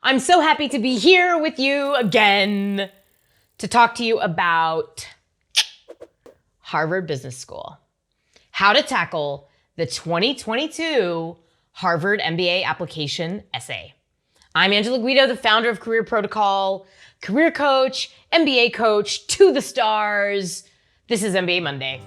I'm so happy to be here with you again to talk to you about Harvard Business School. How to tackle the 2022 Harvard MBA application essay. I'm Angela Guido, the founder of Career Protocol, career coach, MBA coach to the stars. This is MBA Monday.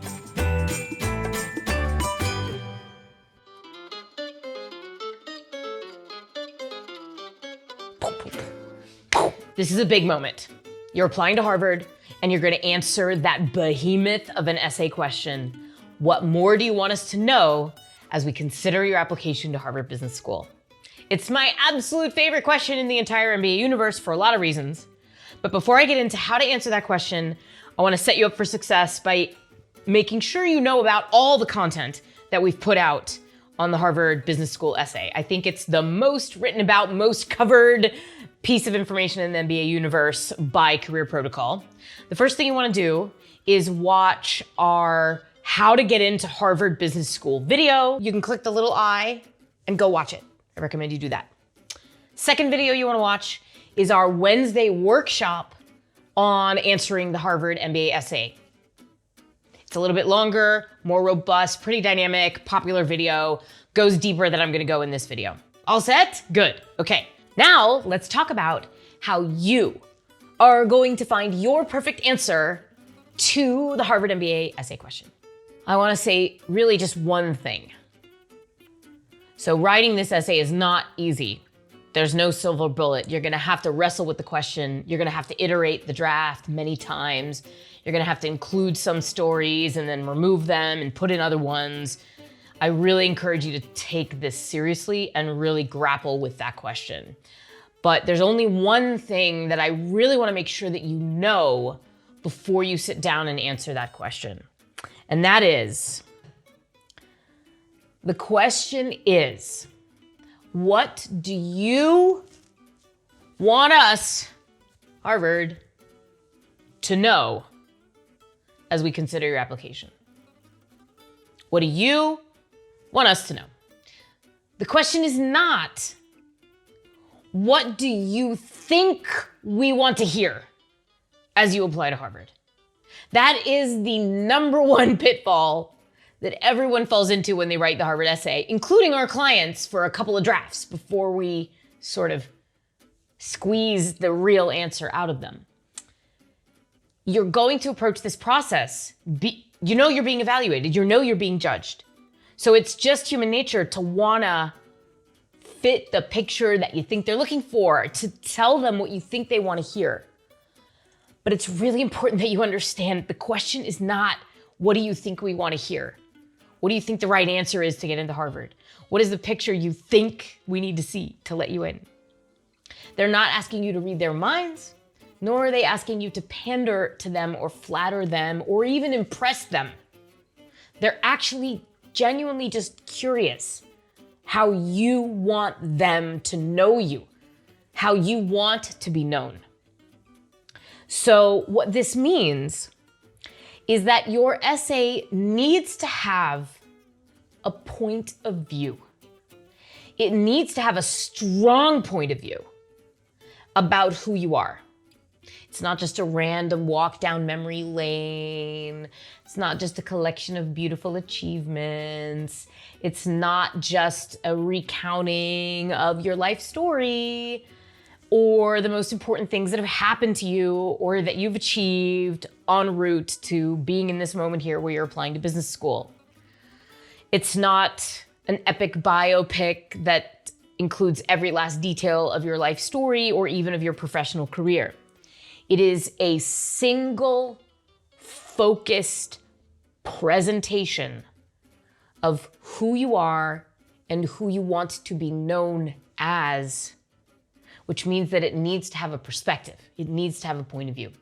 This is a big moment. You're applying to Harvard and you're going to answer that behemoth of an essay question. What more do you want us to know as we consider your application to Harvard Business School? It's my absolute favorite question in the entire MBA universe for a lot of reasons. But before I get into how to answer that question, I want to set you up for success by making sure you know about all the content that we've put out on the Harvard Business School essay. I think it's the most written about, most covered piece of information in the MBA universe by Career Protocol. The first thing you want to do is watch our How to Get Into Harvard Business School video. You can click the little I and go watch it. I recommend you do that. Second video you want to watch is our Wednesday workshop on answering the Harvard MBA essay. It's a little bit longer, more robust, pretty dynamic, popular video, goes deeper than I'm going to go in this video. All set? Good. Okay. Now let's talk about how you are going to find your perfect answer to the Harvard MBA essay question. I want to say really just one thing. So writing this essay is not easy. There's no silver bullet. You're going to have to wrestle with the question. You're going to have to iterate the draft many times. You're going to have to include some stories and then remove them and put in other ones. I really encourage you to take this seriously and really grapple with that question. But there's only one thing that I really want to make sure that you know before you sit down and answer that question. And that is, the question is, what do you want us, Harvard, to know as we consider your application? What do you want us to know? The question is not, what do you think we want to hear as you apply to Harvard? That is the number one pitfall that everyone falls into when they write the Harvard essay, including our clients, for a couple of drafts before we sort of squeeze the real answer out of them. You're going to approach this process. You know you're being evaluated. You know you're being judged. So it's just human nature to wanna fit the picture that you think they're looking for, to tell them what you think they want to hear. But it's really important that you understand the question is not, what do you think we want to hear? What do you think the right answer is to get into Harvard? What is the picture you think we need to see to let you in? They're not asking you to read their minds, nor are they asking you to pander to them or flatter them or even impress them. They're actually genuinely just curious how you want them to know you, how you want to be known. So what this means is that your essay needs to have a point of view. It needs to have a strong point of view about who you are. It's not just a random walk down memory lane. It's not just a collection of beautiful achievements. It's not just a recounting of your life story or the most important things that have happened to you or that you've achieved en route to being in this moment here where you're applying to business school. It's not an epic biopic that includes every last detail of your life story or even of your professional career. It is a single, focused presentation of who you are and who you want to be known as, which means that it needs to have a perspective. It needs to have a point of view.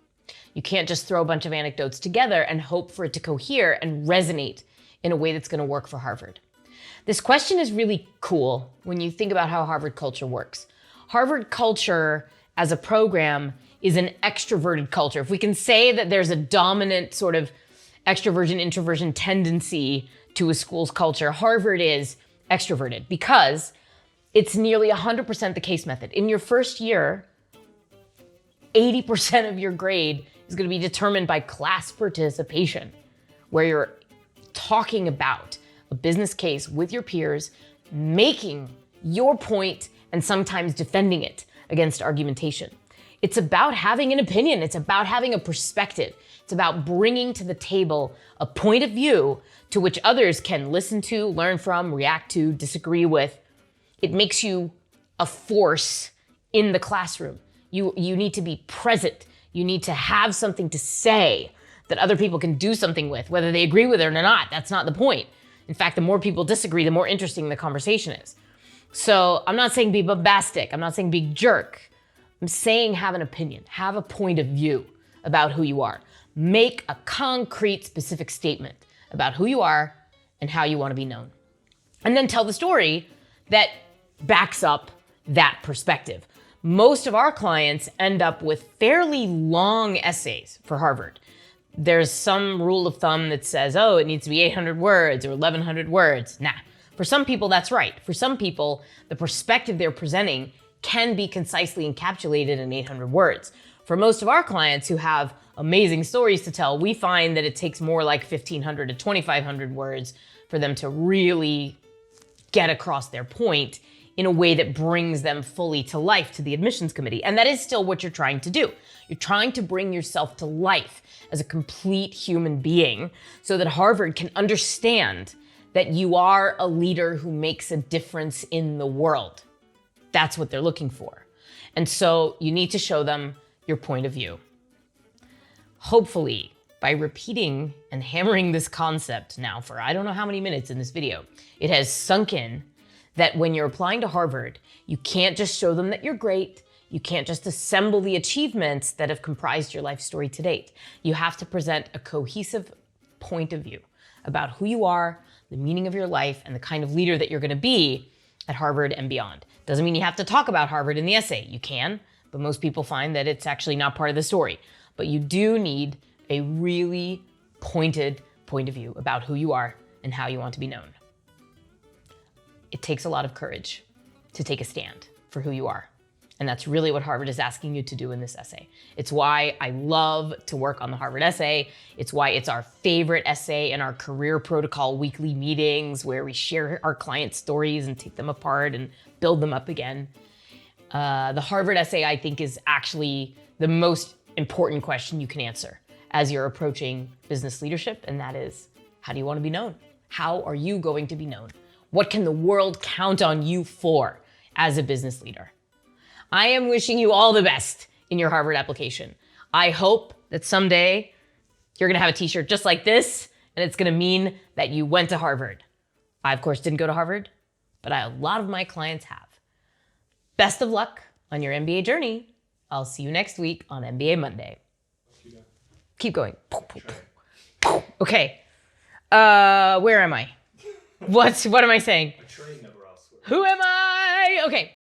You can't just throw a bunch of anecdotes together and hope for it to cohere and resonate in a way that's going to work for Harvard. This question is really cool when you think about how Harvard culture works. Harvard culture as a program is an extroverted culture. If we can say that there's a dominant sort of extroversion, introversion tendency to a school's culture, Harvard is extroverted because It's nearly 100% the case method. In your first year, 80% of your grade is going to be determined by class participation, where you're talking about a business case with your peers, making your point and sometimes defending it against argumentation. It's about having an opinion. It's about having a perspective. It's about bringing to the table a point of view to which others can listen to, learn from, react to, disagree with. It makes you a force in the classroom. You need to be present. You need to have something to say that other people can do something with, whether they agree with it or not. That's not the point. In fact, the more people disagree, the more interesting the conversation is. So I'm not saying be bombastic. I'm not saying be jerk. I'm saying have an opinion, have a point of view about who you are. Make a concrete, specific statement about who you are and how you want to be known. And then tell the story that backs up that perspective. Most of our clients end up with fairly long essays for Harvard. There's some rule of thumb that says, oh, it needs to be 800 words or 1,100 words. Nah, for some people, that's right. For some people, the perspective they're presenting can be concisely encapsulated in 800 words. For most of our clients who have amazing stories to tell, we find that it takes more like 1,500 to 2,500 words for them to really get across their point in a way that brings them fully to life to the admissions committee. And that is still what you're trying to do. You're trying to bring yourself to life as a complete human being so that Harvard can understand that you are a leader who makes a difference in the world. That's what they're looking for. And so you need to show them your point of view. Hopefully, by repeating and hammering this concept now for I don't know how many minutes in this video, it has sunk in that when you're applying to Harvard, you can't just show them that you're great. You can't just assemble the achievements that have comprised your life story to date. You have to present a cohesive point of view about who you are, the meaning of your life, and the kind of leader that you're going to be at Harvard and beyond. Doesn't mean you have to talk about Harvard in the essay. You can, but most people find that it's actually not part of the story. But you do need a really pointed point of view about who you are and how you want to be known. It takes a lot of courage to take a stand for who you are. And that's really what Harvard is asking you to do in this essay. It's why I love to work on the Harvard essay. It's why it's our favorite essay in our career protocol weekly meetings where we share our client stories and take them apart and build them up again. The Harvard essay, I think, is actually the most important question you can answer as you're approaching business leadership. And that is, how do you want to be known? How are you going to be known? What can the world count on you for as a business leader? I am wishing you all the best in your Harvard application. I hope that someday you're going to have a t-shirt just like this, and it's going to mean that you went to Harvard. I, of course, didn't go to Harvard, but a lot of my clients have. Best of luck on your MBA journey. I'll see you next week on MBA Monday. Keep going. Okay. Where am I? What am I saying? Who am I? Okay.